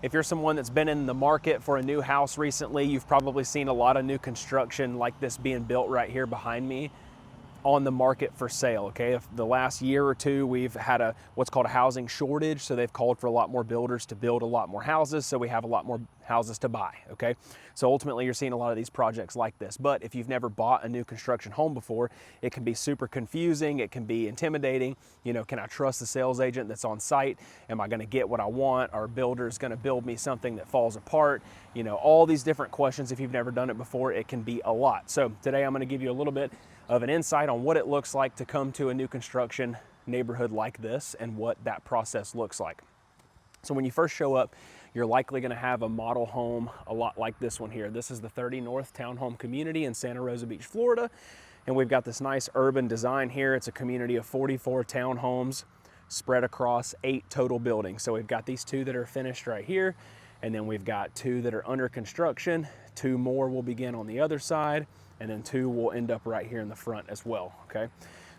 If you're someone that's been in the market for a new house recently, you've probably seen a lot of new construction like this being built right here behind me on the market for sale, okay? If the last year or two, we've had what's called a housing shortage, so they've called for a lot more builders to build a lot more houses, so we have a lot more houses to buy, okay? So ultimately, you're seeing a lot of these projects like this. But if you've never bought a new construction home before, it can be super confusing, it can be intimidating. You know, can I trust the sales agent that's on site? Am I gonna get what I want? Are builders gonna build me something that falls apart? You know, all these different questions. If you've never done it before, it can be a lot. So today I'm gonna give you a little bit of an insight on what it looks like to come to a new construction neighborhood like this and what that process looks like. So when you first show up, you're likely going to have a model home a lot like this one here. This is the 30North Townhome community in Santa Rosa Beach, Florida. And we've got this nice urban design here. It's a community of 44 townhomes spread across 8 total buildings. So we've got these 2 that are finished right here. And then we've got 2 that are under construction. 2 more will begin on the other side. And then 2 will end up right here in the front as well, okay?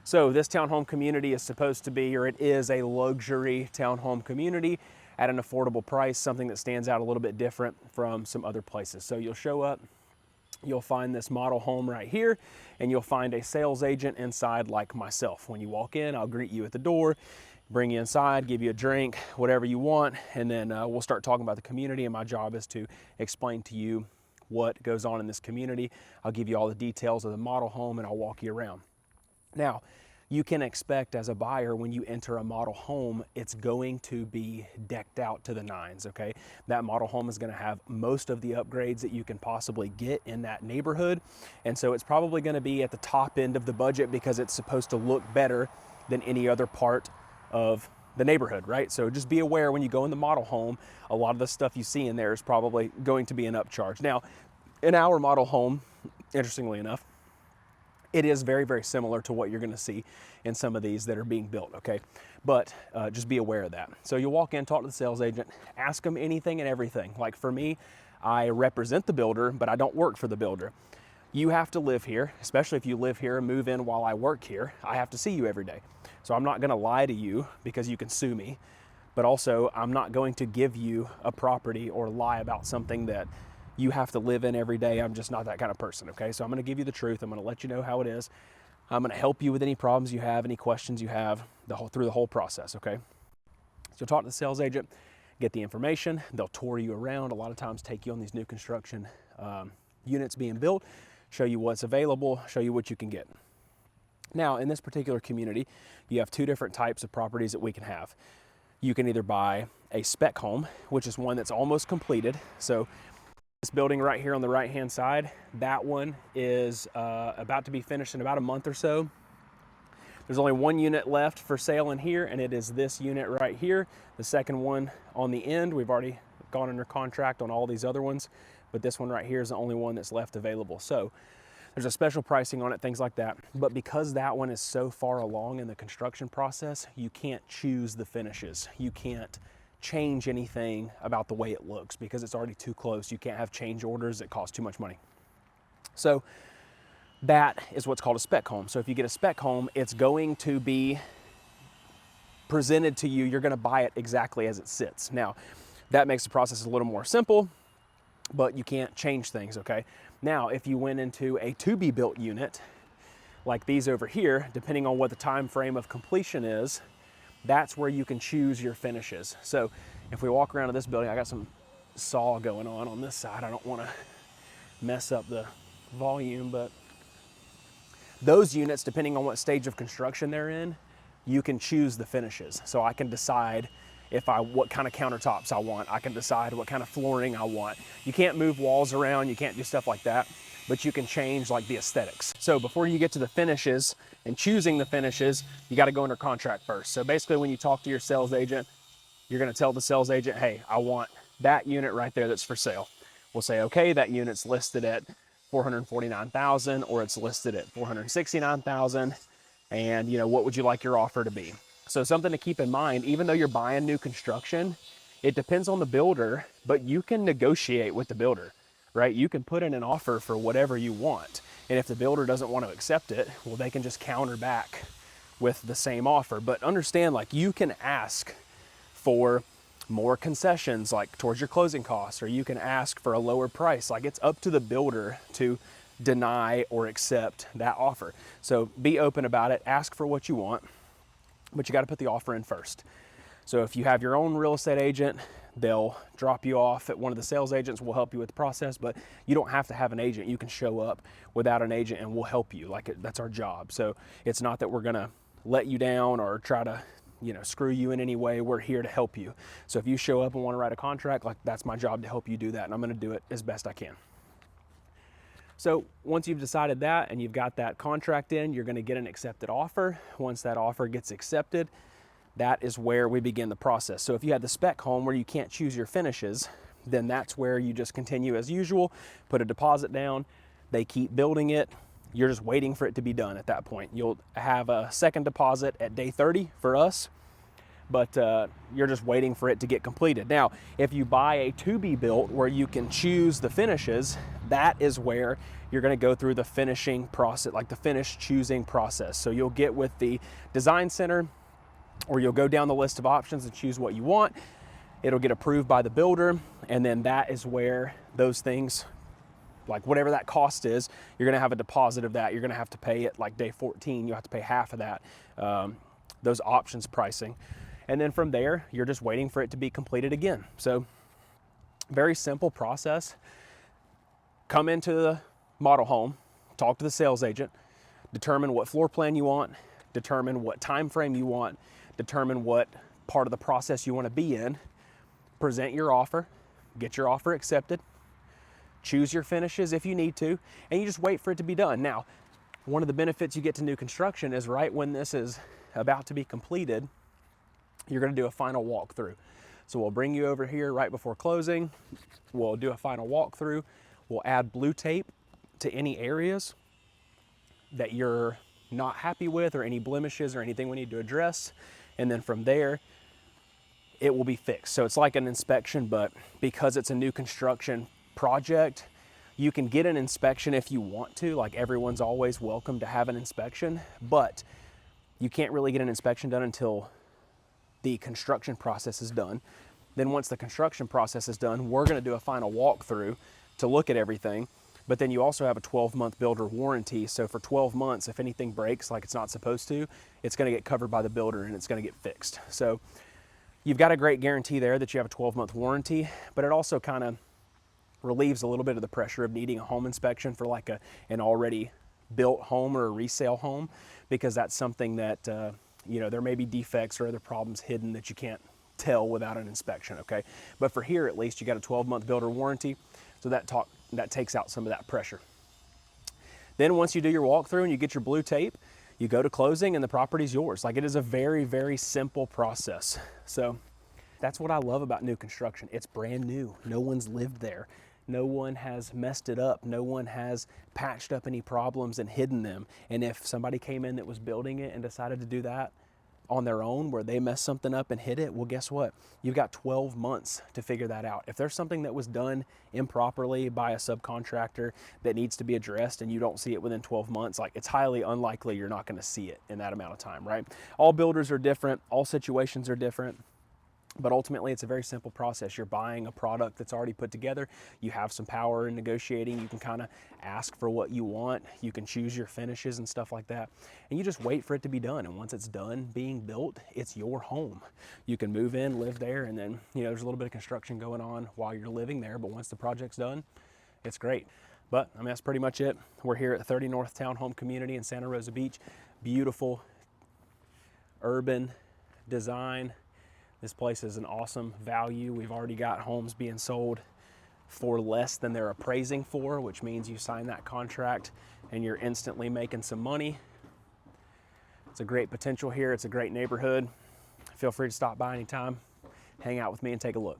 So this townhome community is supposed to be, or it is, a luxury townhome community at an affordable price, something that stands out a little bit different from some other places. So you'll show up, you'll find this model home right here, and you'll find a sales agent inside like myself. When you walk in, I'll greet you at the door, bring you inside, give you a drink, whatever you want, and then we'll start talking about the community, and my job is to explain to you what goes on in this community. I'll give you all the details of the model home and I'll walk you around. Now, you can expect as a buyer when you enter a model home, it's going to be decked out to the nines, okay? That model home is gonna have most of the upgrades that you can possibly get in that neighborhood. And so it's probably gonna be at the top end of the budget because it's supposed to look better than any other part of the neighborhood, right? So just be aware when you go in the model home, a lot of the stuff you see in there is probably going to be an upcharge. Now, in our model home, interestingly enough, it is very, very similar to what you're gonna see in some of these that are being built, okay? But just be aware of that. So you'll walk in, talk to the sales agent, ask them anything and everything. Like for me, I represent the builder, but I don't work for the builder. You have to live here, especially if you live here and move in while I work here. I have to see you every day. So I'm not gonna lie to you because you can sue me, but also I'm not going to give you a property or lie about something that you have to live in every day. I'm just not that kind of person, okay? So I'm gonna give you the truth. I'm gonna let you know how it is. I'm gonna help you with any problems you have, any questions you have through the whole process, okay? So you'll talk to the sales agent, get the information. They'll tour you around. A lot of times take you on these new construction units being built, show you what's available, show you what you can get. Now, in this particular community, you have 2 different types of properties that we can have. You can either buy a spec home, which is one that's almost completed. So this building right here on the right-hand side, that one is about to be finished in about a month or so. There's only 1 unit left for sale in here, and it is this unit right here. The second one on the end, we've already gone under contract on all these other ones, but this one right here is the only one that's left available. So there's a special pricing on it, things like that. But because that one is so far along in the construction process, you can't choose the finishes. You can't change anything about the way it looks because it's already too close. You can't have change orders that cost too much money. So that is what's called a spec home. So if you get a spec home, it's going to be presented to you. You're gonna buy it exactly as it sits. Now, that makes the process a little more simple, but you can't change things, okay? Now, if you went into a to-be built unit, like these over here, depending on what the time frame of completion is, that's where you can choose your finishes. So if we walk around to this building, I got some saw going on this side. I don't wanna mess up the volume, but those units, depending on what stage of construction they're in, you can choose the finishes. So I can decide what kind of countertops I want. I can decide what kind of flooring I want. You can't move walls around, you can't do stuff like that, but you can change like the aesthetics. So before you get to the finishes and choosing the finishes, you gotta go under contract first. So basically when you talk to your sales agent, you're gonna tell the sales agent, hey, I want that unit right there that's for sale. We'll say, okay, that unit's listed at $449,000 or it's listed at $469,000. And what would you like your offer to be? So something to keep in mind, even though you're buying new construction, it depends on the builder, but you can negotiate with the builder, right? You can put in an offer for whatever you want. And if the builder doesn't want to accept it, well, they can just counter back with the same offer. But understand, like, you can ask for more concessions like towards your closing costs, or you can ask for a lower price. Like, it's up to the builder to deny or accept that offer. So be open about it, ask for what you want, but you got to put the offer in first. So if you have your own real estate agent, they'll drop you off at one of the sales agents, will help you with the process, but you don't have to have an agent. You can show up without an agent and we'll help you. Like, that's our job. So it's not that we're gonna let you down or try to, you know, screw you in any way. We're here to help you. So if you show up and want to write a contract, like, that's my job to help you do that, and I'm going to do it as best I can. So once you've decided that and you've got that contract in, you're going to get an accepted offer. Once that offer gets accepted, that is where we begin the process. So if you had the spec home where you can't choose your finishes, then that's where you just continue as usual, put a deposit down, they keep building it. You're just waiting for it to be done at that point. You'll have a second deposit at day 30 for us, but you're just waiting for it to get completed. Now, if you buy a to-be built where you can choose the finishes, that is where you're gonna go through the finishing process, like the finish choosing process. So you'll get with the design center, or you'll go down the list of options and choose what you want. It'll get approved by the builder, and then that is where those things, like whatever that cost is, you're gonna have a deposit of that. You're gonna have to pay it like day 14, you have to pay half of that, those options pricing. And then from there, you're just waiting for it to be completed again. So very simple process. Come into the model home, talk to the sales agent, determine what floor plan you want, determine what time frame you want, determine what part of the process you want to be in, present your offer, get your offer accepted, choose your finishes if you need to, and you just wait for it to be done. Now, one of the benefits you get to new construction is right when this is about to be completed, you're going to do a final walkthrough. So we'll bring you over here right before closing. We'll do a final walkthrough. We'll add blue tape to any areas that you're not happy with, or any blemishes or anything we need to address. And then from there, it will be fixed. So it's like an inspection, but because it's a new construction project, you can get an inspection if you want to. Like, everyone's always welcome to have an inspection, but you can't really get an inspection done until the construction process is done. Then once the construction process is done, we're gonna do a final walkthrough to look at everything. But then you also have a 12-month builder warranty. So for 12 months, if anything breaks like it's not supposed to, it's gonna get covered by the builder and it's gonna get fixed. So you've got a great guarantee there that you have a 12-month warranty, but it also kind of relieves a little bit of the pressure of needing a home inspection for like an already built home or a resale home, because that's something that, you know, there may be defects or other problems hidden that you can't tell without an inspection, okay? But for here, at least, you got a 12-month builder warranty, so that takes out some of that pressure. Then once you do your walkthrough and you get your blue tape, you go to closing and the property's yours. Like, it is a very, very simple process. So that's what I love about new construction. It's brand new. No one's lived there. No one has messed it up. No one has patched up any problems and hidden them. And if somebody came in that was building it and decided to do that on their own, where they messed something up and hid it, well, guess what? You've got 12 months to figure that out. If there's something that was done improperly by a subcontractor that needs to be addressed and you don't see it within 12 months, like, it's highly unlikely you're not gonna see it in that amount of time, right? All builders are different, all situations are different. But ultimately, it's a very simple process. You're buying a product that's already put together. You have some power in negotiating. You can kind of ask for what you want. You can choose your finishes and stuff like that. And you just wait for it to be done. And once it's done being built, it's your home. You can move in, live there, and then, you know, there's a little bit of construction going on while you're living there. But once the project's done, it's great. But I mean, that's pretty much it. We're here at 30North Townhome Community in Santa Rosa Beach. Beautiful urban design. This place is an awesome value. We've already got homes being sold for less than they're appraising for, which means you sign that contract and you're instantly making some money. It's a great potential here. It's a great neighborhood. Feel free to stop by anytime, hang out with me and take a look.